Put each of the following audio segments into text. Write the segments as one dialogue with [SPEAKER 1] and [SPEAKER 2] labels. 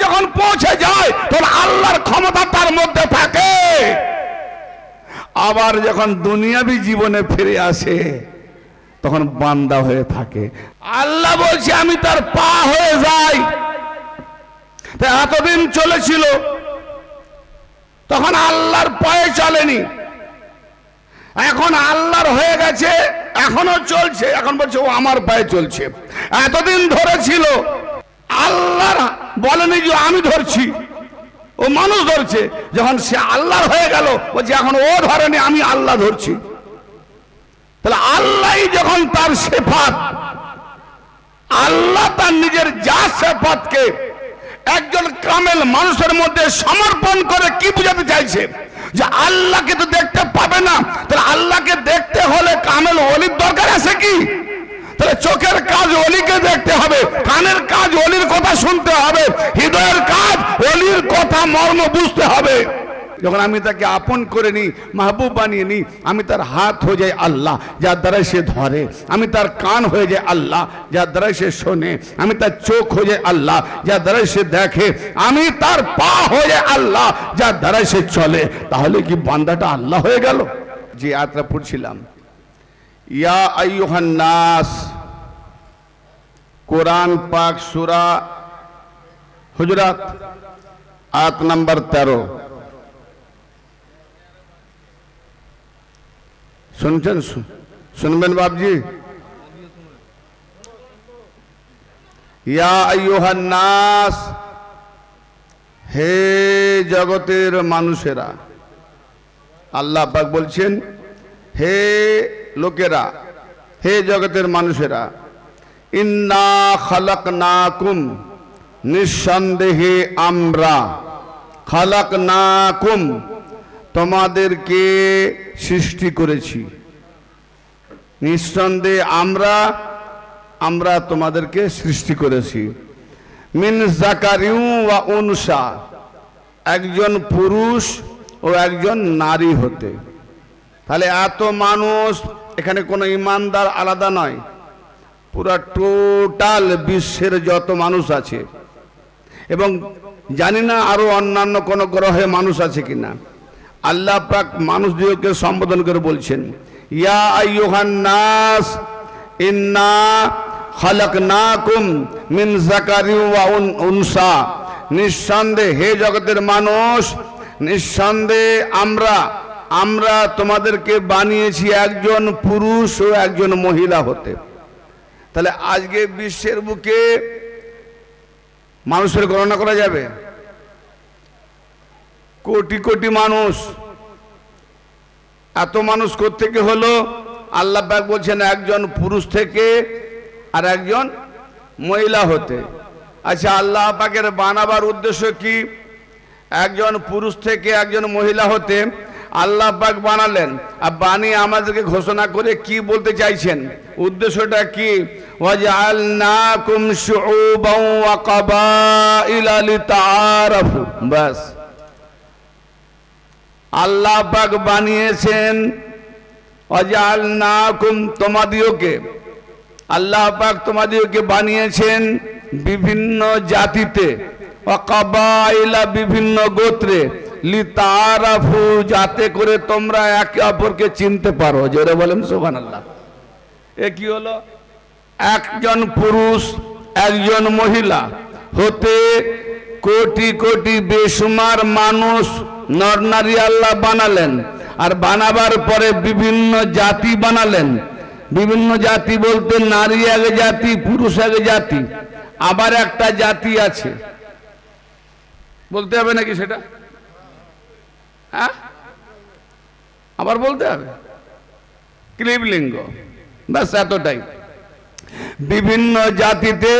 [SPEAKER 1] যখন পৌঁছে যায় তখন আল্লাহর ক্ষমতা তার মধ্যে থাকে। আবার যখন দুনিয়াবি জীবনে ফিরে আসে তখন বান্দা হয়ে থাকে। আল্লাহ বলছে আমি তার পা হয়ে যাই। এতদিন চলেছিল তখন আল্লাহর পায়ে চলেনি, এখন আল্লাহর হয়ে গেছে, এখনো চলছে, এখন বলছে ও আমার পায়ে চলছে। এতদিন ধরেছিল, আল্লাহর বলেনি যে আমি ধরছি, ও মানুষ ধরছে। যখন সে আল্লাহর হয়ে গেল বলছে এখন ও ধরেনি, আমি আল্লাহ ধরছি। তাহলে আল্লাহ যখন তার সিফাত, আল্লাহ তার নিজের যা সিফাতকে একজন কামেল মানুষের মধ্যে সমর্পণ করে কি বুঝাতে চাইছে? যে আল্লাহকে তো দেখতে পাবে না, তাহলে আল্লাহকে দেখতে হলে কামেল ওলির দরকার আছে কি? তাহলে চোখের কাজ ওলিকে দেখতে হবে, কানের কাজ ওলির কথা শুনতে হবে, হৃদয়ের কাজ ওলির কথা মর্ম বুঝতে হবে। যখন আমি তাকে আপন করে নিই, মাহবুব বানিয়ে নিই, আমি তার হাত হয়ে যাই আল্লাহ, যার দ্বারা সে ধরে। আমি তার কান হয়ে যাই আল্লাহ, যার দ্বারা সে শোনে। আমি তার চোখ হয়ে যাই আল্লাহ, যার দ্বারা সে দেখে। আমি তার পা হয়ে যাই আল্লাহ, যার দ্বারা সে চলে। তাহলে কি বান্দাটা আল্লাহ হয়ে গেল? যে আয়াতটা পড়ছিলাম, ইয়া আইয়ুহান নাস, কোরআন পাক সূরা হুজরাত আয়াত নাম্বার 13। শুনছেন? শুনবেন বাবজি। ইয়া আইয়ুহান নাস, হে জগতের মানুষেরা। আল্লাহ পাক বলছেন হে লোকেরা, হে জগতের মানুষেরা, ইন্না খালাকনাকুম, নিঃসন্দেহে আমরা, খালাকনাকুম, তোমাদেরকে সৃষ্টি করেছি। নিঃসন্দেহে আমরা তোমাদেরকে সৃষ্টি করেছি। মিন যাকারিউ ওয়া উনসা, একজন পুরুষ ও একজন নারী হতে। তাহলে এত মানুষ, এখানে কোনো ইমানদার আলাদা নয়, পুরা টোটাল বিশ্বের যত মানুষ আছে, এবং জানি না আরো অন্যান্য কোন গ্রহে মানুষ আছে কিনা। আল্লাহ পাক মানুষদেরকে সম্বোধন করে বলছেন, ইয়া আইয়ুহান নাস ইন্না খালাকনাকুম মিন যাকারিন ওয়া উনসা, নিঃসন্দেহে হে জগতের মানুষ, নিঃসন্দেহে আমরা তোমাদেরকে বানিয়েছি একজন পুরুষ ও একজন মহিলা হতে। তাহলে আজকে বিশ্বের বুকে মানুষের গণনা করা যাবে? কোটি কোটি মানুষ। এত মানুষ কোত্থেকে হলো? আল্লাহ পাক বলছেন একজন পুরুষ থেকে আর একজন মহিলা হতে। আচ্ছা, আল্লাহ পাকের বানাবার উদ্দেশ্য কি? একজন পুরুষ থেকে একজন মহিলা হতে আল্লাহ পাক বানালেন, আর বানিয়ে আমাদেরকে ঘোষণা করে কি বলতে চাইছেন? উদ্দেশ্যটা কি? ওয়াজআলনাকুম শুউবান ওয়া কাবাইলা লিতাআরাফু। বাস, আল্লাহ পাক বানিয়েছেন ওয়াজআলনাকুম, তোমাদিওকে, আল্লাহ পাক তোমাদিওকে বানিয়েছেন বিভিন্ন জাতিতে, ওয়া কাবাইলা, বিভিন্ন গোত্রে, লিতাআরাফু, যাতে করে তোমরা একে অপরকে চিনতে পারো। জোরে বলেন সুবহানাল্লাহ। এ কি হলো? একজন পুরুষ একজন মহিলা হতে কোটি কোটি বেশুমার মানুষ নর নারী আল্লাহ বানালেন, আর বানাবার পরে বিভিন্ন জাতি বানালেন। বিভিন্ন জাতি বলতে নারী এক জাতি, পুরুষ এক জাতি, আবার একটা জাতি আছে, বলতে হবে নাকি সেটা? হ্যাঁ, আবার বলতে হবে ক্লিবলিঙ্গ। ব্যাস, এতটাই। বিভিন্ন জাতিতে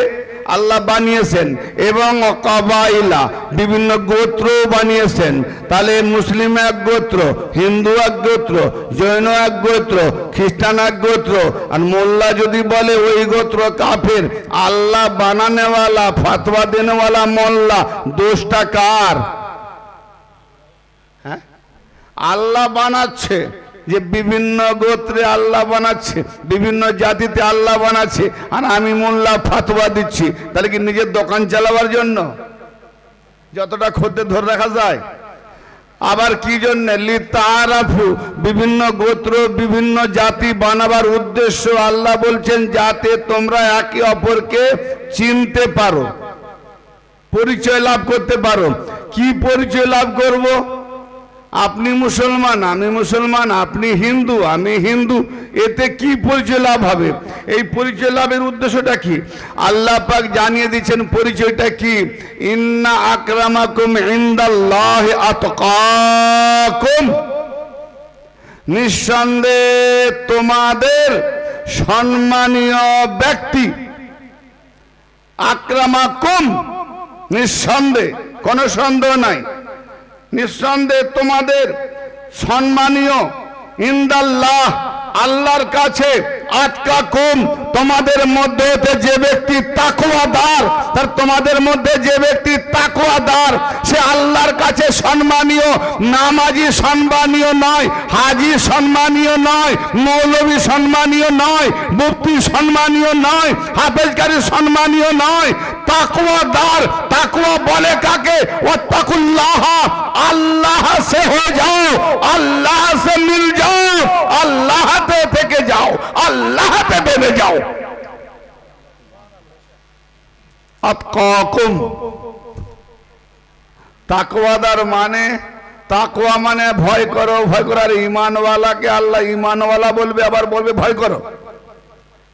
[SPEAKER 1] আল্লাহ বানিয়েছেন, এবং কাবাইলা, বিভিন্ন গোত্র বানিয়েছেন। তাহলে মুসলিম এক গোত্র, হিন্দু এক গোত্র, জৈন এক গোত্র, খ্রিস্টান এক গোত্র, আর মোল্লা যদি বলে ওই গোত্র কাফের। আল্লাহ বানানেওয়ালা, ফতোয়া দেনেওয়ালা মোল্লা, দোষটা কার? হ্যাঁ, আল্লাহ বানাচ্ছে, যে বিভিন্ন গোত্রে আল্লাহ বানাচ্ছে, বিভিন্ন জাতিতে আল্লাহ বানাচ্ছে, আর আমি মোল্লা ফতোয়া দিচ্ছি। তাহলে কি নিজের দোকান চালাবার জন্য? যতটা খদ্দের ধরে রাখা যায়। আবার কি জন্য? লিতারাফু, বিভিন্ন গোত্র বিভিন্ন জাতি বানাবার উদ্দেশ্য আল্লাহ বলছেন যাতে তোমরা একে অপরকে চিনতে পারো, পরিচয় লাভ করতে পারো। কি পরিচয় লাভ করব? আপনি মুসলমান আমি মুসলমান, আপনি হিন্দু আমি হিন্দু, এতে কি পরিচয় লাভ হবে? এই পরিচয় লাভের উদ্দেশ্যটা কি? আল্লাহ পাক জানিয়ে দিচ্ছেন পরিচয়টা কি। ইন্না আকরামাকুম ইনদাল্লাহি আতকাকুম, নিঃসন্দেহে তোমাদের সম্মানীয় ব্যক্তি। আকরামাকুম, নিঃসন্দেহে, কোনো সন্দেহ নাই, নিঃসন্দেহে তোমাদের সম্মানীয়, ইনদাল্লাহ, আল্লাহর কাছে, আতকাকুম, তোমাদের মধ্যে যে ব্যক্তি তাকওয়াদার, তার তোমাদের মধ্যে যে ব্যক্তি তাকওয়াদার সে আল্লাহর কাছে সম্মানীয়। নামাজি সম্মানীয় নয়, হাজি সম্মানীয় নয়, মৌলবী সম্মানীয় নয়, মুফতি সম্মানীয় নয়, হাফেজকারী সম্মানীয় নয়, তাকওয়াদার। তাকওয়া বলে কাকে? ওয়াত্তাকুল্লাহ, আল্লাহ সে হয়ে যাও, আল্লাহ সে মিল যাও, আল্লাহতে থেকে যাও, আল্লাহতে বেঁধে যাও। আতকাকুম, তাকওয়াদার মানে, তাকওয়া মানে ভয় করো, ভয় করো। আর ঈমানওয়ালাকে আল্লাহ ঈমানওয়ালা বলবে, আবার বলবে ভয় করো।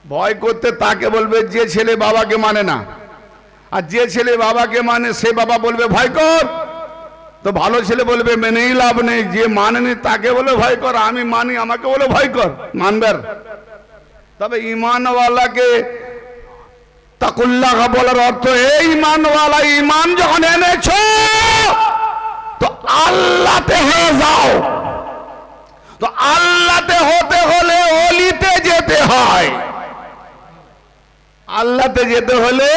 [SPEAKER 1] ভয় করতে তাকে বলবে যে ছেলে বাবাকে মানে না, আর যে ছেলে বাবাকে মানে সে বাবা বলবে ভয় কর। তো ভালো ছেলে বলবে মেনেই লাভ নেই, যে মানেনি তাকে বলে ভয় কর, আমি মানি আমাকে বলে ভয় কর, মানবার। তবে ঈমানওয়ালাকে তাকুল্লাহ বলার অর্থ এই ঈমানওয়ালা, ঈমান যখন এনেছো তো আল্লাহতে হয়ে যাও। তো আল্লাহতে হতে হলে অলিতে যেতে হয়, আল্লাহতে যেতে হলে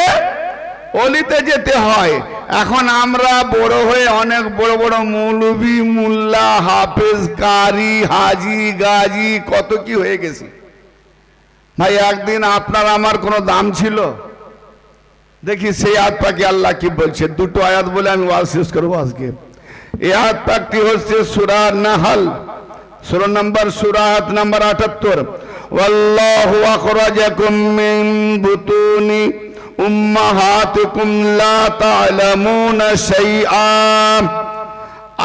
[SPEAKER 1] অলিতে যেতে হয়। এখন আমরা বড় হয়ে অনেক বড় বড় মৌলবী, মুল্লা, হাফেজ, কারি, হাজি, গাজী কত কি হয়ে গেছি। ভাই একদিন আপনার আমার কোনো দাম ছিল? দেখি সেই আয়াত পাকে আল্লাহ কি বলছে। দুটো আয়াত বলে আমি ওয়াজ শেষ করবো আজকে। এই আয়াত পাকটি হচ্ছে সূরা নাহল 16 নম্বর সূরা, আয়াত নাম্বার 78। ওয়াল্লাহু আখরাজাকুম মিন বুতুনি উম্মাহাতিকুম লা তা'লামুনা শাইআ,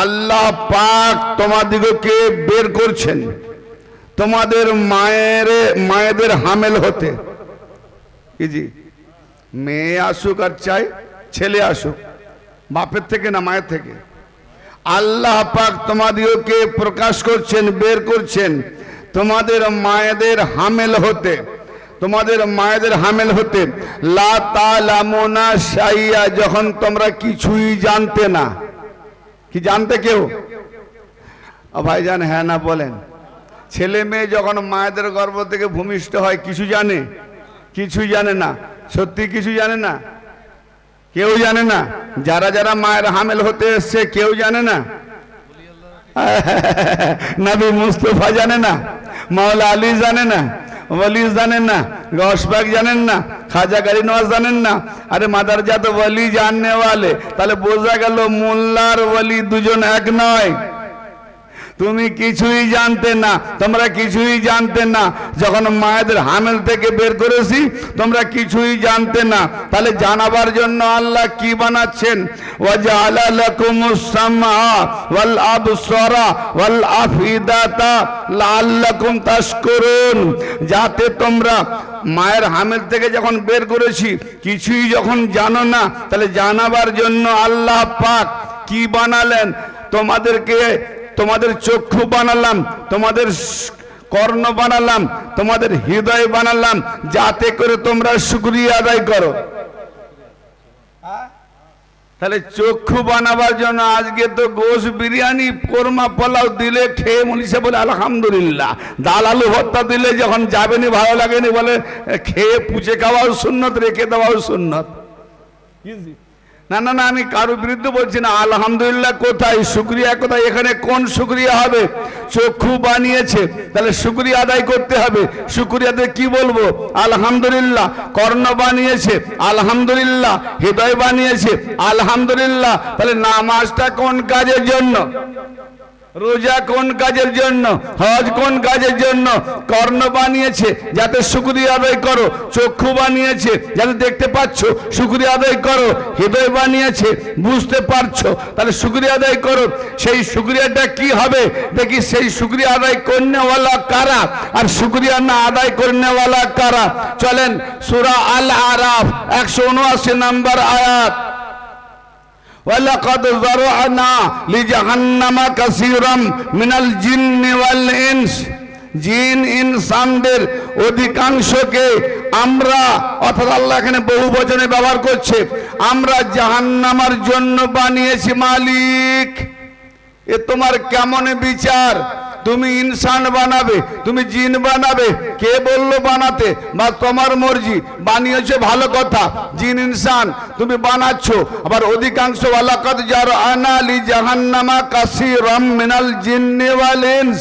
[SPEAKER 1] আল্লাহ পাক তোমাদিগকে বের করছেন তোমাদের মায়েদের হামেল হতে। কি জি, মেয়ে আসুক আর চাই ছেলে আসুক, বাপের থেকে না মায়ের থেকে। আল্লাহ পাক তোমাদিগকে প্রকাশ করছেন, বের করছেন তোমাদের মায়েদের হামেল হতে, তোমাদের মায়েদের হামেল হতে। লা তা'লামুনা শাইআ, যখন তোমরা কিছুই জানতে না। কি জানতে কেউ? ভাইজান হ্যাঁ না বলেন। ছেলে মেয়ে যখন মায়েদের গর্ভ থেকে ভূমিষ্ঠ হয় কিছু জানে? কিছুই জানে না। সত্যি কিছু জানে না, কেউ জানে না। যারা যারা মায়ের হামেল হতে এসছে কেউ জানে না। নবী মুস্তাফা জানে না, মাওলা আলী জানে না, ওয়ালি জানেন না, গসবাগ জানেন না, খাজা গরিব নওয়াজ জানেন না। আরে মাদারজাত ওয়ালি জাননে ওয়ালে, তাহলে বোঝা গেল মোল্লার ওয়ালি দুজন এক নয়। তুমি কিছুই জানতে না, তোমরা কিছুই জানতে না। যখন মায়েদের হামেল থেকে বের করেছি তোমরা কিছুই জানতে না। তাহলে জানাবার জন্য আল্লাহ কি বানাচ্ছেন? ওয়াজআলা লাকুমুস সামআ ওয়াল আবসারা ওয়াল আফিদাতা লাআল্লাকুম তাশকুরুন, যাতে তোমরা মায়ের হামেল থেকে যখন বের করেছি কিছুই যখন জানো না, তাহলে জানাবার জন্য আল্লাহ পাক কি বানালেন? তোমাদের চক্ষু বানালাম, তোমাদের কর্ণ বানালাম, তোমাদের হৃদয় বানালাম, যাতে করে তোমরা শুকরিয়া আদায় করো। তাহলে চক্ষু বানাবার জন্য আজকে তো গোশ বিরিয়ানি, কোরমা, পোলাও দিলে খেয়ে মনীষা বলে আলহামদুলিল্লাহ। ডাল আলু ভর্তা দিলে যখন যাবেনি, ভালো লাগেনি, বলে খেয়ে পুচে খাওয়াও সুন্নত, রেখে দেওয়াও সুন্নত। না না না, আমি কারো বিরুদ্ধে বলছি না। আলহামদুলিল্লাহ কোথায়, শুকরিয়া কোথায়? এখানে কোন শুকরিয়া হবে? চক্ষু বানিয়েছে, তাহলে শুকরিয়া আদায় করতে হবে। শুকরিয়াতে কি বলবো? আলহামদুলিল্লাহ। কর্ণ বানিয়েছে, আলহামদুলিল্লাহ। হৃদয় বানিয়েছে, আলহামদুলিল্লাহ। তাহলে নামাজটা কোন কাজের জন্য? রোজা কোন কাজের জন্য? হজ কোন কাজের জন্য? কর্ণ বানিয়েছে যাতে শুকরিয়া আদায় করো, চক্ষু বানিয়েছে যাতে দেখতে পাচ্ছ, শুকরিয়া আদায় করো। হৃদয় বানিয়েছে বুঝতে পারছো, তাহলে শুকরিয়া আদায় করো। সেই শুকরিয়াটা কি হবে দেখি, সেই শুকরিয়া আদায় করনেওয়ালা কারা আর শুকরিয়া না আদায় করনেওয়ালা কারা। চলেন সূরা আল আরাফ 179 নম্বর আয়াত। ওয়ালাকাদ যারা'না লিজাহান্নামা কাসীরাম মিনাল জিন্নি ওয়াল ইনস, জিন ইনসানদের অধিকাংশকে আমরা, অর্থাৎ আল্লাহ এখানে বহু বচনে ব্যবহার করছে, আমরা জাহান্নামের জন্য বানিয়েছি মালিক। এ তোমার কেমন বিচার? তুমি ইনসান বানাবে, তুমি জিন বানাবে, কে বললো বানাতে? বা তোমার মর্জি, বানিয়েছো ভালো কথা, জিন ইনসান তুমি বানাচ্ছ। আবার অধিকাংশ ওয়ালাকাদ যারা'না লিজাহান্নামা কাসীরাম মিনাল জিন্নি ওয়াল ইনস,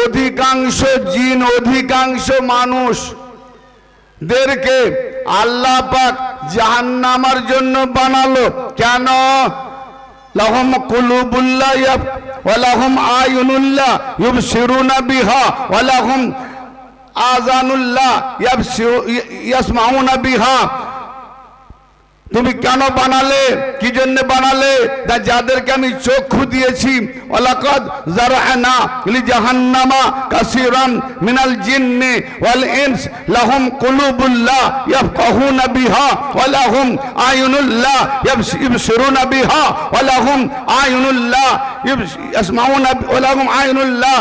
[SPEAKER 1] অধিকাংশ জিন, অধিকাংশ মানুষদেরকে আল্লাহ পাক জাহান্নামের জন্য বানালো। কেন? লাহুম কুলুবুল্লাহ ওয়া লাহুম আয়ুনুল্লাহ ইউবসিরুনা বিহা ওয়া লাহুম আযানুল্লাহ ইয়াসমাউনা বিহা। তুমি কেন বানালে? কি জন্য বানালে? যাদেরকে আমি চক্ষু দিয়েছি। ওয়ালাকাদ যারা'না লিজাহান্নামা কাসীরাম মিনাল জিন্নি ওয়াল ইনস লাহুম কুলুবুল্লাহ ইয়াফকাহুনা বিহা ওয়া লাহুম আয়ুনুল্লাহ ইবসিরুনা বিহা ওয়া লাহুম আয়ুনুল্লাহ ইয়াসমাউনা ওয়া লাহুম আয়ুনুল্লাহ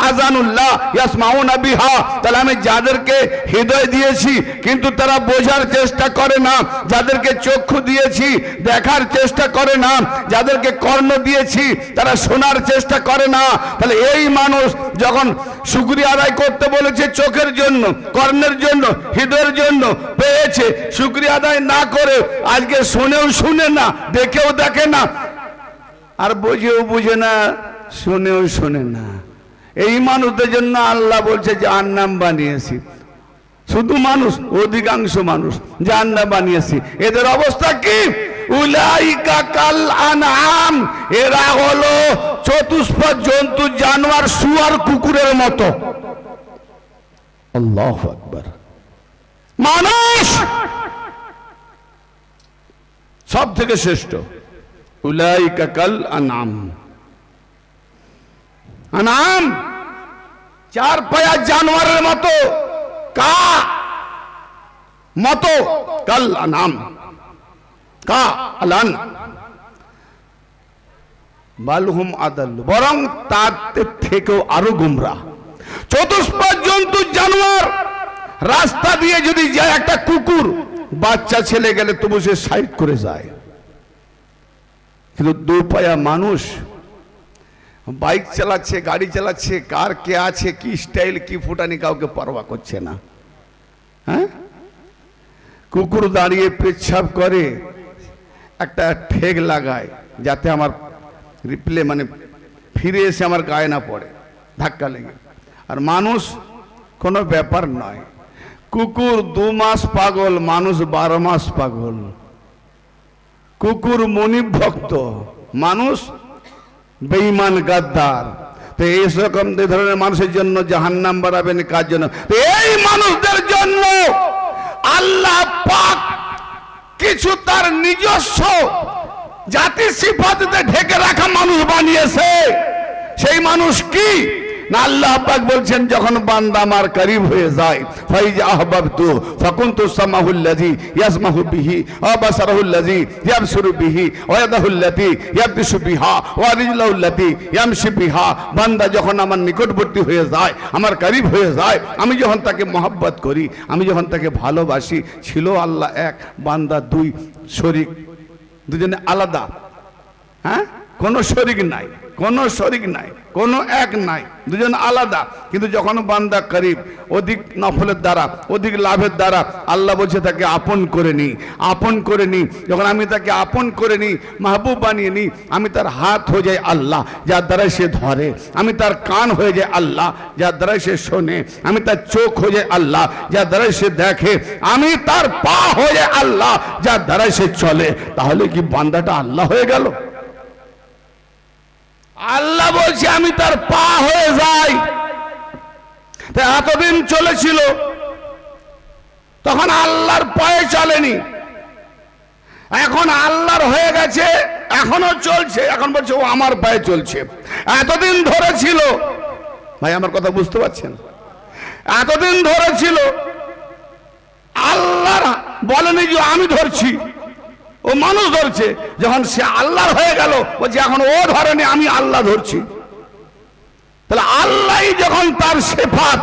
[SPEAKER 1] আযানুল্লাহ ইয়াসমাউনা বিহা। তাহলে আমি যাদেরকে হৃদয় দিয়েছি কিন্তু তারা বোঝার চেষ্টা করে না, যাদেরকে চক্ষু দিয়েছি দেখার চেষ্টা করে না, যাদেরকে কর্ণ দিয়েছি তারা শোনার চেষ্টা করে না। তাহলে এই মানুষ যখন শুকরিয়া আদায় করতে বলেছে চোখের জন্য, কর্ণের জন্য, হৃদয়ের জন্য, পেয়েছে, শুকরিয়া আদায় না করে আজকে শুনেও শুনে না, দেখেও দেখে না, আর বুঝেও বুঝে না, শুনেও শোনে না। এই মানুষদের জন্য আল্লাহ বলছে জাহান্নাম বানিয়েছি। শুধু মানুষ, অধিকাংশ মানুষ জাহান্নাম বানিয়েছি। এদের অবস্থা কি? উলাইকা কাল আনআম, এরা হলো চতুষ্পদ জন্তু, জানোয়ার, শুয়োর, কুকুরের মতো। আল্লাহু আকবার। মানুষ সব থেকে শ্রেষ্ঠ। উলাইকা কাল আনআম, আনআম চার পায়া জানোয়ারের মতো, কা মতো, কাল আনআম, কা আলান বালহুম আদাল, বরং তার থেকেও আরো গুমরা। চতুষ্পদ জন্তু, জানোয়ার, রাস্তা দিয়ে যদি যায় একটা কুকুর, বাচ্চা ছেলে গেলে তবু সে সাইড করে যায়। কিন্তু দুপায়া মানুষ বাইক চালাচ্ছে, গাড়ি চালাচ্ছে, কার কে আছে, কি স্টাইল, কি ফুটানি, কাউকে পরোয়া করছে না। হ্যাঁ, কুকুর দাঁড়িয়ে পেচ্ছাপ করে, একটা ঠেক লাগায় যাতে আমার রিপ্লে মানে ফিরে এসে আমার গায়ে না পড়ে, ধাক্কা লেগে। আর মানুষ কোনো ব্যাপার নয়। কুকুর 2 মাস পাগল, মানুষ 12 মাস পাগল। কুকুর মনিব ভক্ত, মানুষ বেঈমান গাদ্দার। তো এই রকম ধরনের মানুষের জন্য জাহান্নাম বাড়াবেন কার জন্য? এই মানুষদের জন্য আল্লাহ পাক কিছু তার নিজস্ব জাতি সিফাতে ঢেকে রাখা মানুষ বানিয়েছে। সেই মানুষ কি না, আল্লাহ পাক বলছেন যখন বান্দা আমার করিব হয়ে যায়, ফাইজা আহবাবতু ফাকুনতু সামাহুল্লাযী ইয়াসমাহু বিহি ওয়া বাসারাহুল্লাযী ইয়াবসুরু বিহি ওয়া ইয়াদাহুল্লাতী ইয়াবতিশু বিহা ওয়া রিজলাহুল্লাতী ইয়ামশি বিহা। বান্দা যখন আমার নিকটবর্তী হয়ে যায়, আমার করিব হয়ে যায়, আমি যখন তাকে মহব্বত করি, আমি যখন তাকে ভালোবাসি, ছিল আল্লাহ এক, বান্দা 2, শরীক দুজনে আলাদা। হ্যাঁ, কোনো শরীক নাই, কোনো শরিক নাই, কোনো এক নাই, দুজন আলাদা। কিন্তু যখন বান্দা করিব, অধিক নফলের দ্বারা, অধিক লাভের দ্বারা আল্লাহ বলছে তাকে আপন করে নি, আপন করে নি। যখন আমি তাকে আপন করে নিই, মাহবুব বানিয়ে নিই, আমি তার হাত হয়ে যাই আল্লাহ, যার দ্বারাই সে ধরে। আমি তার কান হয়ে যায় আল্লাহ, যার দ্বারাই সে শোনে। আমি তার চোখ হয়ে যায় আল্লাহ, যার দ্বারাই সে দেখে। আমি তার পা হয়ে যায় আল্লাহ, যার দ্বারাই সে চলে। তাহলে কি বান্দাটা আল্লাহ হয়ে গেল? আল্লাহ বলছে আমি তার পা হয়ে যাই। এতদিন চলেছিল, তখন আল্লাহর পায়ে চলেনি, এখন আল্লাহর হয়ে গেছে, এখনো চলছে। এখন বলছে ও আমার পায়ে চলছে। এতদিন ধরে ছিল, ভাই আমার কথা বুঝতে পারছেন? এতদিন ধরে ছিল, আল্লাহর বলেনি যে আমি ধরছি, ও মানুষ ধরছে। যখন সে আল্লাহর হয়ে গেল, বলছে এখন ও ধরেনি, আমি আল্লাহ ধরছি। তাহলে আল্লাহ যখন তার সিফাত,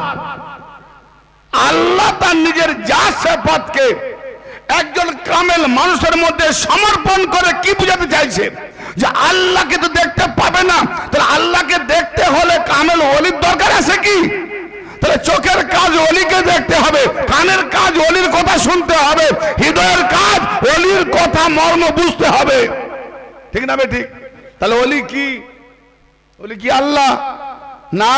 [SPEAKER 1] আল্লাহ তার নিজের যা সিফাতকে একজন কামেল মানুষের মধ্যে সমর্পণ করে কি বুঝাতে চাইছে? যে আল্লাহকে তো দেখতে পাবে না, তাহলে আল্লাহকে দেখতে হলে কামেল ওলির দরকার আছে কি? তাহলে চোখের কাজ ওলিকে দেখতে হবে, কানের কাজ ওলির কথা শুনতে হবে, হৃদয়ের কাজ ওলির কথা মর্ম বুঝতে হবে। ঠিক না বে ঠিক? তাহলে ওলি কি? ওলি কি আল্লাহ না?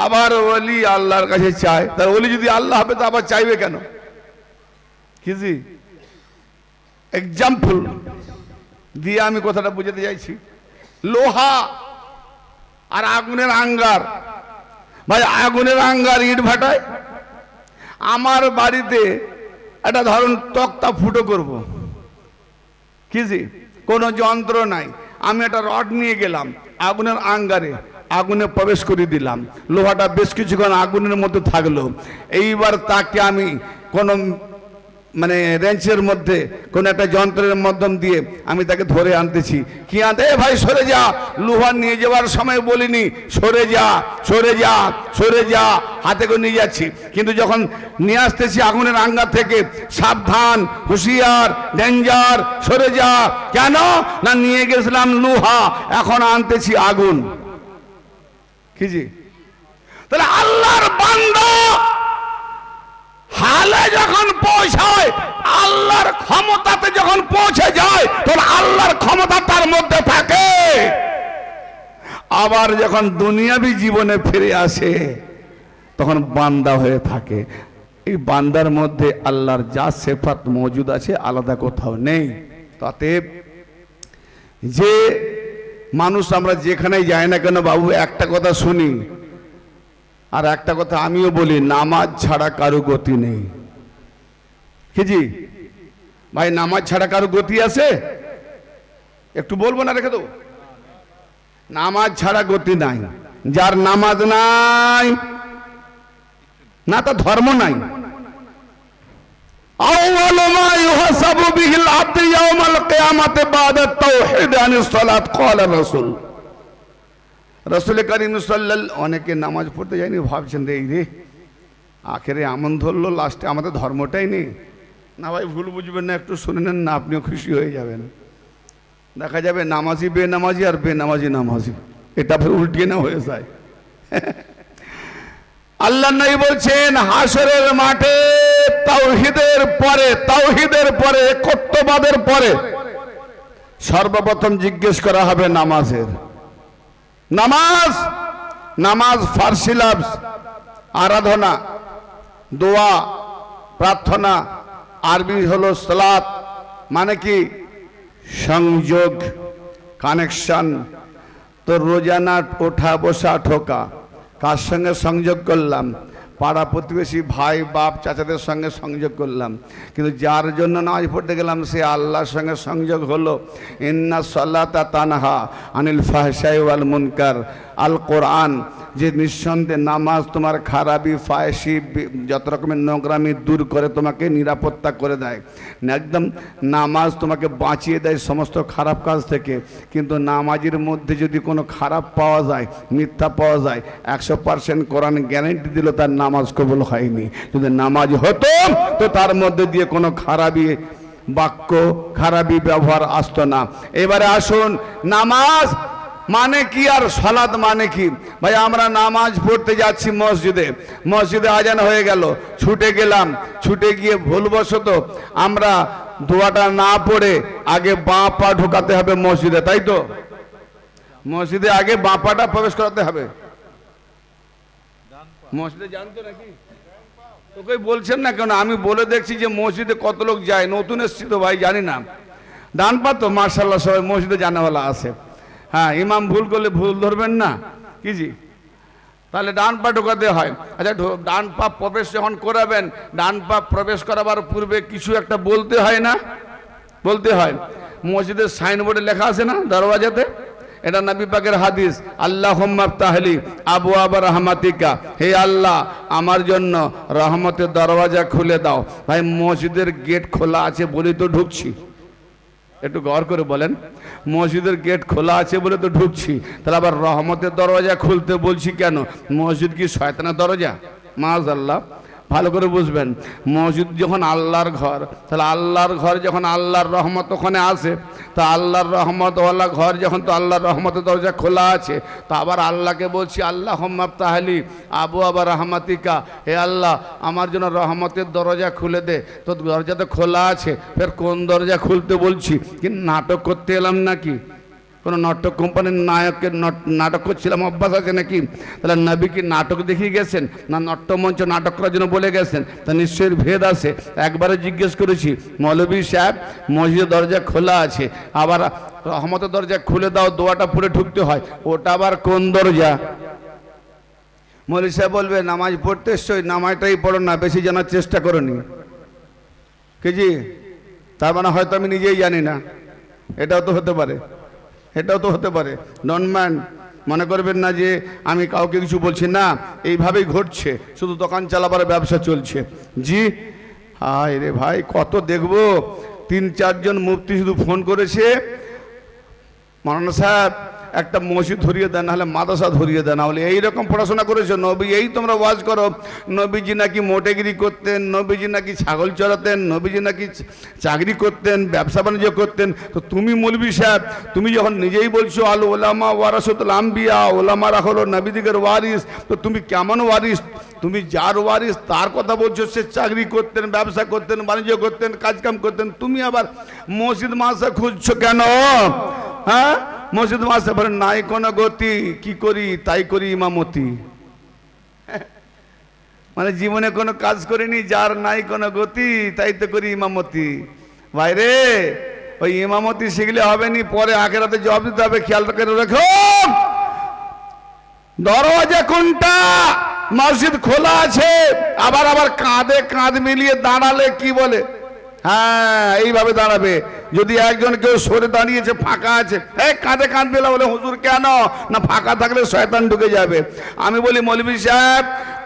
[SPEAKER 1] আবার ওলি আল্লাহর কাছে চায়। তাহলে ওলি যদি আল্লাহ হবে তো আবার চাইবে কেন? কি এক্সাম্পল দিয়ে আমি কথাটা বুঝাতে চাইছি। লোহা আর আগুনের আঙ্গার, ভাই আগুনের আঙ্গার ইট ভাটায়। আমার বাড়িতে একটা ধরুন তক্তা ফুটো করব, কি কোনো যন্ত্র নাই, আমি একটা রড নিয়ে গেলাম, আগুনের আঙ্গারে আগুনে প্রবেশ করে দিলাম, লোহাটা বেশ কিছুক্ষণ আগুনের মধ্যে থাকলো। এইবার তাকে আমি কোনো মানে রেঞ্চের মধ্যে কোন একটা যন্ত্রের মাধ্যম দিয়ে আমি তাকে ধরে আনতেছি। কি আনতে? ভাই সরে যা। লোহা নিয়ে যাওয়ার সময় বলিনি সরে যা, সরে যা, সরে যা, হাতে করে নিয়ে যাচ্ছি। কিন্তু যখন নিয়ে আসতেছি আগুনের আঙ্গার থেকে, সাবধান, হুঁশিয়ার, ডেঞ্জার, সরে যা। কেন না? নিয়ে গেছিলাম লোহা, এখন আনতেছি আগুন। কি তাহলে আল্লাহর বান্দা হালে যখন পৌঁছায়, আল্লাহর ক্ষমতাতে যখন পৌঁছে যায়, তখন আল্লাহর ক্ষমতা তার মধ্যে থাকে। আবার যখন দুনিয়াবি জীবনে ফিরে আসে, তখন বান্দা হয়ে থাকে। এই বান্দার মধ্যে আল্লাহর যা সিফাত মজুদ আছে, আলাদা কোথাও নেই। তাতে যে মানুষ আমরা যেখানেই যাই না কেন বাবু, একটা কথা শুনি আর একটা কথা আমিও বলি, নামাজ ছাড়া কারো গতি নেই। কি ভাই, নামাজ ছাড়া কারো গতি আছে? একটু বলবো না, রেখে দেবো? নামাজ ছাড়া গতি নাই। যার নামাজ নাই না, তার ধর্ম নাই। আউয়ালু মা ইউহাসাবু বিহিল আবদু ইয়াউমাল কিয়ামাতি বাদা তাওহীদ আনিস সালাত ক্বালা রাসূল। রাসূল কারীম সাল্লাল্লাহু, অনেকে নামাজ পড়তে যায়নি, ভাবছেন রে এই রে আখেরে আমন ধরলো, লাস্টে আমাদের ধর্মটাই নেই। না ভাই, ভুল বুঝবেন না, একটু শুনে নেন না, আপনিও খুশি হয়ে যাবেন। দেখা যাবে নামাজি বেনামাজি আর বেনামাজি নামাজি, এটা ফের উল্টিয়ে না হয়ে যায়। আল্লাহ নবী বলছেন হাসরের মাঠে তাওহীদের পরে একত্ববাদের পরে সর্বপ্রথম জিজ্ঞেস করা হবে নামাজের। নামাজ ফার্সি লফজ, আরাধনা, দোয়া, প্রার্থনা। আরবি হলো সালাত, মানে কি সংযোগ, কানেকশন। তো রোজানা ওঠা বসা ঠোকা, কার সঙ্গে সংযোগ করলাম? পাড়া প্রতিবেশী, ভাই বাপ চাচাদের সঙ্গে সংযোগ করলাম। কিন্তু যার জন্য নামাজ পড়তে গেলাম সে আল্লাহর সঙ্গে সংযোগ হলো। ইন্না সালাতা তানহা আনিল ফাহশাই ওয়াল মুনকার। আল কোরআন যে নিঃসন্দেহে নামাজ তোমার খারাপি, ফায়সি, যত রকমের নোংরামি দূর করে তোমাকে নিরাপত্তা করে দেয়। একদম নামাজ তোমাকে বাঁচিয়ে দেয় সমস্ত খারাপ কাজ থেকে। কিন্তু নামাজের মধ্যে যদি কোনো খারাপ পাওয়া যায়, মিথ্যা পাওয়া যায়, 100% কোরআন গ্যারেন্টি দিল তার নামাজ কবুল হয়নি। যদি নামাজ হতো তো তার মধ্যে দিয়ে কোনো খারাপি বাক্য, খারাপি ব্যবহার আসতো না। এবারে আসুন, নামাজ মানে কি আর সালাত মানে কি? ভাই আমরা নামাজ পড়তে যাচ্ছি মসজিদে, মসজিদে আজান হয়ে গেল, ছুটে গেলাম, ছুটে গিয়ে ভুলবশত আমরা দোয়াটা না পড়ে আগে বাঁ পা ঢোকাতে হবে মসজিদে, তাই তো? মসজিদে আগে বাঁ পাটা প্রবেশ করাতে হবে। মসজিদে জানতো নাকি? তোকে বলছেন না কেন? আমি বলে দেখছি যে মসজিদে কত লোক যায়, নতুন এসছি তো ভাই, জানি না। ডান পা তো মার্শাল্লাহ সবাই মসজিদে জানাওয়ালা আছে। হ্যাঁ, ইমাম ভুল করলে ভুল ধরবেন না কি জি? তাহলে ডান পা ঢোকাতে হয়। আচ্ছা, ডান পা প্রবেশ যখন করাবেন, ডান পা প্রবেশ করাবার পূর্বে কিছু একটা বলতে হয় না? বলতে হয়। মসজিদের সাইনবোর্ডে লেখা আছে না দরওয়াজাতে? এটা নবী পাকের হাদিস, আল্লাহুম্মা ইফতাহলি আবওয়াবা রাহমাতিকা, হে আল্লাহ আমার জন্য রহমতের দরওয়াজা খুলে দাও। ভাই মসজিদের গেট খোলা আছে বলেই তো ঢুকছি, একটু গৌর করে বলেন। মসজিদের গেট খোলা আছে বলে তো ঢুকছি, তাহলে আবার রহমতের দরওয়াজা খুলতে বলছি কেন? মসজিদ কি শয়তানের দরজা? মাআযাল্লাহ। ভালো করে বুঝবেন, মসজিদ যখন আল্লাহর ঘর, তাহলে আল্লাহর ঘর যখন আল্লাহর রহমত ওখানে আসে, তা আল্লাহর রহমতওয়ালা ঘর যখন, তো আল্লাহর রহমতের দরজা খোলা আছে, তো আবার আল্লাহকে বলছি আল্লাহুম্মা ইফতাহলি আবওয়াবা রাহমাতিকা, হে আল্লাহ আমার জন্য রহমতের দরজা খুলে দে। তো দরজা তো খোলা আছে, ফের কোন দরজা খুলতে বলছি? কি নাটক করতে এলাম নাকি? কোনো নাটক কোম্পানির নায়কের নাটক করছিলাম অভ্যাস আছে নাকি? তাহলে নবী কি নাটক দেখিয়ে গেছেন, না নাট্যমঞ্চ নাটক করার জন্য বলে গেছেন? তা নিশ্চয়ই ভেদ আছে। একবারে জিজ্ঞেস করেছি, মৌলভী সাহেব মসজিদের দরজা খোলা আছে, আবার রহমতের দরজা খুলে দাও, দোয়াটা পড়ে ঢুকতে হয়, ওটা আবার কোন দরজা? মৌলভী সাহেব বলবে নামাজ পড়তে এসছো, নামাজটাই পড়ো না, বেশি জানার চেষ্টা করোনি কি জি? তার মানে হয়তো আমি নিজেই জানি না, এটাও তো হতে পারে, এটাও তো হতে পারে। নন ম্যান মনে করবেন না যে আমি কাউকে কিছু বলছি না, এইভাবেই ঘটছে, শুধু দোকান চালাবার ব্যবসা চলছে। জি হায় রে ভাই, কত দেখবো। 3-4 মুফতি শুধু ফোন করেছে, মাওলানা সাহেব একটা মসজিদ ধরিয়ে দেন, নাহলে মাদ্রাসা ধরিয়ে দেন, নাহলে এইরকম পড়াশোনা করেছো নবী, এই তোমরা ওয়াজ করো। নবীজি নাকি মোটেগিরি করতেন, নবীজি নাকি ছাগল চড়াতেন, নবীজি নাকি চাকরি করতেন, ব্যবসা বাণিজ্য করতেন। তো তুমি মৌলভী সাহেব, তুমি যখন নিজেই বলছো আল ওলামা ওয়ারাসাতুল আম্বিয়া, ওলামারা হলো নবীদিগের ওয়ারিস, তো তুমি কেমন ওয়ারিস? তুমি যার ওয়ারিস তার কথা বলছো, সে চাকরি করতেন, ব্যবসা করতেন, বাণিজ্য করতেন, কাজকাম করতেন, তুমি আবার মসজিদ মাদ্রাসা খুঁজছো কেন? হ্যাঁ, মসজিদ মাদ্রাসা বলেন নাই কোনো গতি, কি করি তাই করি ইমামতি। মানে জীবনে কোনো কাজ করিনি, যার নাই কোনো গতি তাই তো করি ইমামতি। ভাইরে, ওই ইমামতি শিখলে হবে নি, পরে আখেরাতে জবাব দিতে হবে। খেয়াল করে রেখো, দরওয়াজা কোনটা? মসজিদ খোলা আছে, আবার আবার কাঁধে কাঁধ মিলিয়ে দাঁড়ালে কি বলে? হ্যাঁ, এইভাবে দাঁড়াবে। যদি একজন কেউ সরে দাঁড়িয়েছে, ফাঁকা আছে, এই কাঁধে কাঁধ মেলা, বলে হুজুর কেন? না ফাঁকা থাকলে শয়তান ঢুকে যাবে। আমি বলি মৌলভী সাহেব,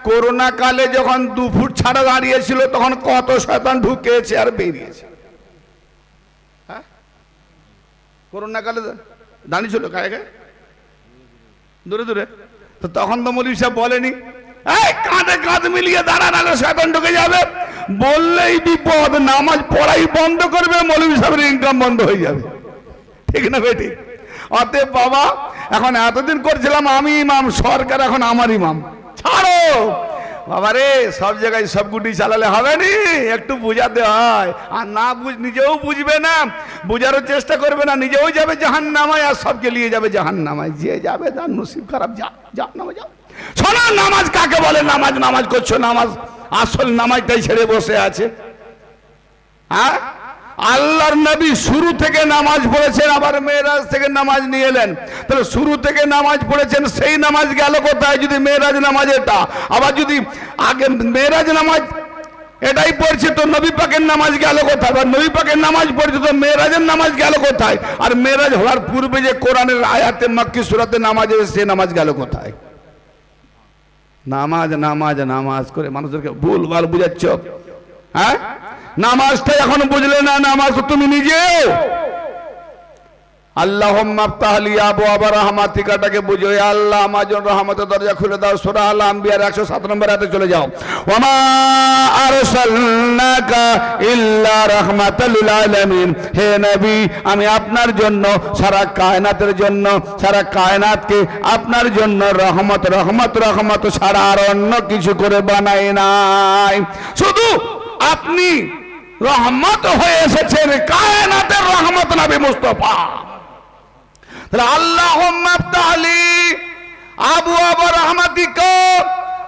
[SPEAKER 1] করোনা কালে যখন 2 ফুট ছাড়া দাঁড়িয়েছিল, তখন কত শয়তান ঢুকেছে আর বেরিয়েছে। হ্যাঁ, করোনা কালে দাঁড়িয়েছিল কায়ে গায়ে, দূরে দূরে, তো তখন তো মৌলভী সাহেব বলেনি এই কাঁধে কাঁধ মিলিয়ে দাঁড়ালে শয়তান ঢুকে যাবে। বললেই বিপদ, নামাজ পড়াই বন্ধ করবে, মৌলভী সাহেবের ইনকাম বন্ধ হয়ে যাবে। ঠিক না বেটি? অতএব বাবা, এখন এতদিন করছিলাম আমি ইমাম, সরকার এখন আমার ইমাম, ছাড়ো বাবারে। সব জায়গায় সব গুটি চালালে হবে নি, একটু বুঝাতে হয়। আর না নিজেও বুঝবে না, বুঝারও চেষ্টা করবে না, নিজেও যাবে জাহান্নামায়, আর সবকে নিয়ে যাবে জাহান্নামায়। যে যাবে তার নসিব খারাপ, যা জাহান্নামে যাও। শোনো, নামাজ কাকে বলে? নামাজ নামাজ করছো, নামাজ আসল নামাজটাই ছেড়ে বসে আছে। হ্যাঁ, আল্লাহর নবী শুরু থেকে নামাজ পড়েছেন, আবার মেরাজ থেকে নামাজ নিয়ে এলেন। তাহলে শুরু থেকে নামাজ পড়েছেন, সেই নামাজ গেল কোথায়? যদি মেরাজ নামাজ এটা, আবার যদি আগে মেরাজ নামাজ এটাই পড়ছে, তো নবী পাকের নামাজ গেল কোথায়? আর নবী পাকের নামাজ পড়ছে, তো মেরাজের নামাজ গেল কোথায়? আর মেরাজ হওয়ার পূর্বে যে কোরআনের আয়াতে মাক্কি সূরাতে নামাজ এসেছে, সে নামাজ গেল কোথায়? নামাজ নামাজ নামাজ করে মানুষদেরকে ভুলভাল বুঝাচ্ছ। হ্যাঁ, নামাজটা এখন বুঝলে না, নামাজ তো তুমি নিজেও আল্লাহুম্মা আফতাহ লি আবওয়াবা রাহমাতিকাটাকে বুঝো, হে আল্লাহ আমার জন্য রহমতের দরজা খুলে দাও। সূরা আল আম্বিয়ার 107 নম্বর আয়াতে চলে যাও। ওয়া মা আরসালনাকা ইল্লা রাহমাতাল লিল আলামিন, হে নবী আমি আপনার জন্য সারা কায়নাতের জন্য, সারা কায়নাতকে আপনার জন্য রহমত রহমত রহমত ছাড়া আর অন্য কিছু করে বানাই নাই। শুধু আপনি রহমত হয়ে এসেছেন, কায়নাতের রহমত নবী মুস্তাফা। তাহলে আল্লাহুম্মা আফতাহ লি আবওয়াবা রাহমাতিকা,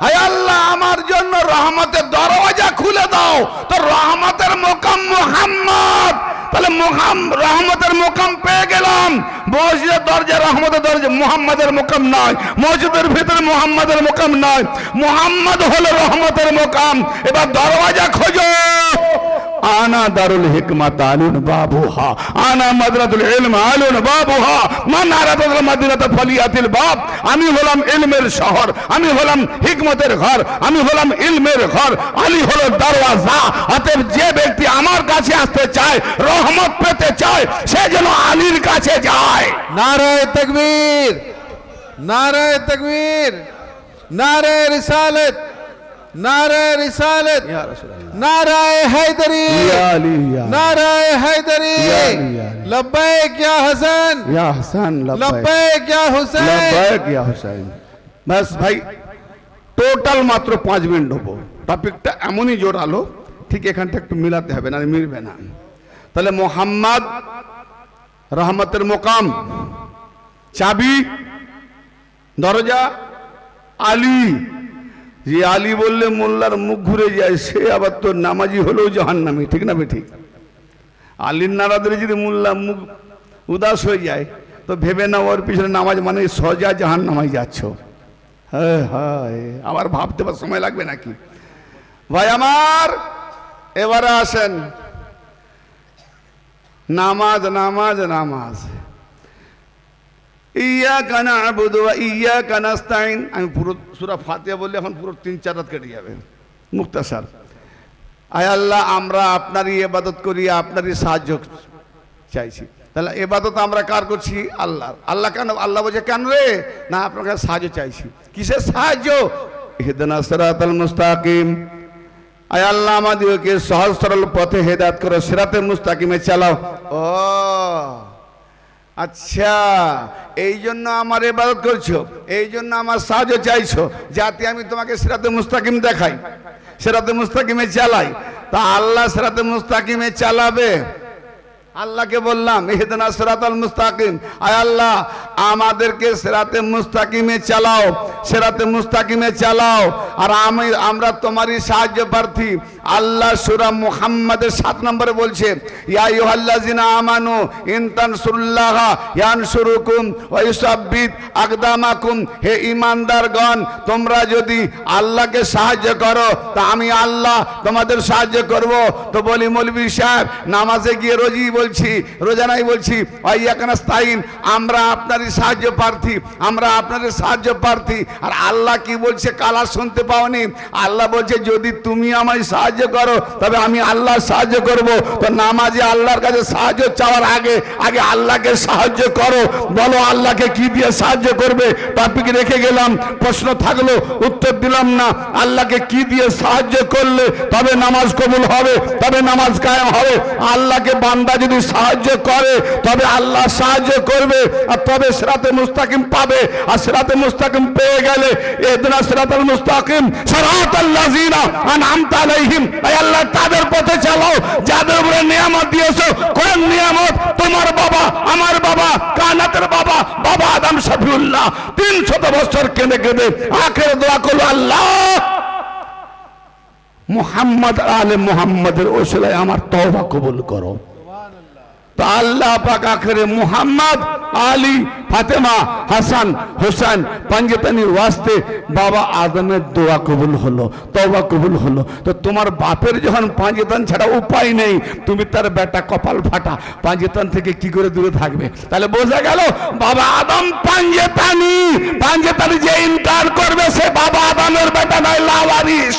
[SPEAKER 1] হে আল্লাহ আমার জন্য রহমতের দরওয়াজা খুলে দাও। তো রহমতের মুকাম মুহাম্মদ, তাহলে রহমতের মুকাম পেয়ে গেলাম। মসজিদের দরজা রহমতের দরজা, মুহাম্মাদের মুকাম নয়। মসজিদের ভিতরে মুহাম্মাদের মুকাম নয়, মুহাম্মদ হলো রহমতের মুকাম। এবার দরওয়াজা খোঁজো। আনা দারুল হিকমাত আলুন বাবুহা, আনা মাদ্রাতুল ইলম আলুন বাবুহা, মান আরাদাল মাদিনাতা ফালিয়াতিল বাব। আমি হলাম ইলমের শহর, আমি হলাম হিকমতের ঘর, আমি হলাম ইলমের ঘর। আলী হলো দরওয়াজা। অতএব যে ব্যক্তি আমার কাছে আসতে চায়, রহমত পেতে চায়, সে যেন আলীর কাছে যায়।
[SPEAKER 2] নারায়ে তাকবীর, নারায়ে তাকবীর, নারায়ে রিসালাত, নারায়ে রিসালাত, নারায়ে হায়দারি, নারায়ে হায়দারি। লব্বাইক ইয়া হাসান,
[SPEAKER 1] ইয়া হাসান,
[SPEAKER 2] লব্বাইক ইয়া হুসাইন,
[SPEAKER 1] লব্বাইক ইয়া হুসাইন। বাস ভাই, টোটাল মাত্র 5 মিনিট হবো। টপিকটা এমনই জোরালো, ঠিক এখানটা একটু মিলাতে হবে, না মিলবে না। তাহলে মুহাম্মদ রহমতের মুকাম, চাবি দরজা আলী। যে আলী বললে মোল্লার মুখ ঘুরে যায়, সে আবার তো নামাজি হলেও জাহান্নামী, ঠিক না বেঠিক? আলীর নারাদের যদি মোল্লা মুখ উদাস হয়ে যায়, তো ভেবে না ওর পিছনে নামাজ মানে সোজা জাহান্নামায় যাচ্ছ। হ্যাঁ হ্যাঁ, আবার ভাবতে পার সময় লাগবে নাকি? ভাই আমার, এবারে আসেন নামাজ নামাজ নামাজ। ইয়াকা না'বুদু ওয়া ইয়াকা নাস্তাইন। আমি পুরো সূরা ফাতিহা বললে এখন পুরো 3-4 রাত কেটে যাবে, মুক্তাসার। আয় আল্লাহ আমরা আপনারই ইবাদত করি, আপনারই সাহায্য চাইছি। তাহলে ইবাদত আমরা কার করছি? আল্লাহ। আল্লাহ কেন? আল্লাহ বলছে কেন রে? না আপনার কাছে সাহায্য চাইছি। কিসের সাহায্য? ইহদিনাস সিরাতাল মুস্তাকিম। আয় আল্লাহ আমাদেরকে সহজ সরল পথে হেদায়েত করো, সিরাতে মুস্তাকিমে চালাও। ও আচ্ছা, এই জন্য আমার ইবাদত করছো, এই জন্য আমার সাহায্য চাইছো, যাতে আমি তোমাকে সিরাতে মুস্তাকিম দেখাই, সিরাতে মুস্তাকিমে চালাই। তা আল্লাহ সিরাতে মুস্তাকিমে চালাবে। আল্লাহকে বললাম ইহদিনাস সিরাতাল মুস্তাকিম, আয় আল্লাহ আমাদেরকে সিরাতে মুস্তাকিমে চালাও, সিরাতে মুস্তাকিমে চালাও। আর আমরা তোমারই সাহায্য প্রার্থী। আল্লাহ সূরা মুহাম্মাদের 7 নম্বরে বলছে, ইয়া আইয়ুহাল্লাযিনা আমানু ইন তানসুরুল্লাহা ইয়ানসুরুকুম ওয়া ইউসাব্বিত আকদামাকুম। হে ঈমানদারগণ, তোমরা যদি আল্লাহকে সাহায্য করো, তা আমি আল্লাহ তোমাদের সাহায্য করব। তো বলি মৌলভী সাহেব, নামাজে গিয়ে রোজই বলছি, রোজানাই বলছি ওয়াইয়াকা নাস্তাইন, আমরা আপনারই সাহায্য প্রার্থী, আমরা আপনাদের সাহায্য প্রার্থী। আর আল্লাহ কি বলছে কালা শুনতে পাওনি? আল্লাহ বলছে যদি তুমি আমায় সাহায্য করো, তবে আমি আল্লাহ সাহায্য করব। তো নামাজে আল্লাহর কাছে সাহায্য চাওয়ার আগে আগে আল্লাহকে সাহায্য করো। বলো আল্লাহকে কি দিয়ে সাহায্য করবে? টপিক রেখে গেলাম, প্রশ্ন থাকলো উত্তর দিলাম না। আল্লাহকে কি দিয়ে সাহায্য করলে তবে নামাজ কবুল হবে, তবে নামাজ কায়েম হবে? আল্লাহকে বান্দা যদি সাহায্য করে, তবে আল্লাহ সাহায্য করবে, আর তবে সিরাতে মুস্তাকিম পাবে। আর সিরাতে মুস্তাকিম পেয়ে গেলে ইহদিনাস সিরাতাল মুস্তাকিম সিরাতাল লাযিনা আন'আমতা আলাইহিম, আয় আল্লাহ তাদের পথে চালাও যাদের উপরে নিয়ামত দিয়েছো। কোন নিয়ামত? তোমার বাবা, আমার বাবা, কায়নাতের বাবা, বাবা আদম শফিউল্লাহ 300 বছর কেঁদে কেঁদে আখের দোয়া করলো, আল্লাহ মুহাম্মদ আলে মুহাম্মদের ওসিলায় আমার তওবা কবুল করো। তো আল্লাহ পাক আখেরে মুহাম্মদ, আলী, ফাতেমা, হাসান, হোসেন পাঞ্জেতানির ওয়াস্তে বাবা আদমের দোয়া কবুল হলো, তওবা কবুল হলো। তো তোমার বাপের যখন পাঞ্জেতান ছাড়া উপায় নেই, তুমি তার বেটা কপাল ফাটা, পাঞ্জেতান থেকে কি করে দূরে থাকবে? তাহলে বোঝা গেল বাবা আদম পাঞ্জেতানি, পাঞ্জেতানি যে ইনকার করবে সে বাবা আদমের বেটা নয়, লাওয়ারিস।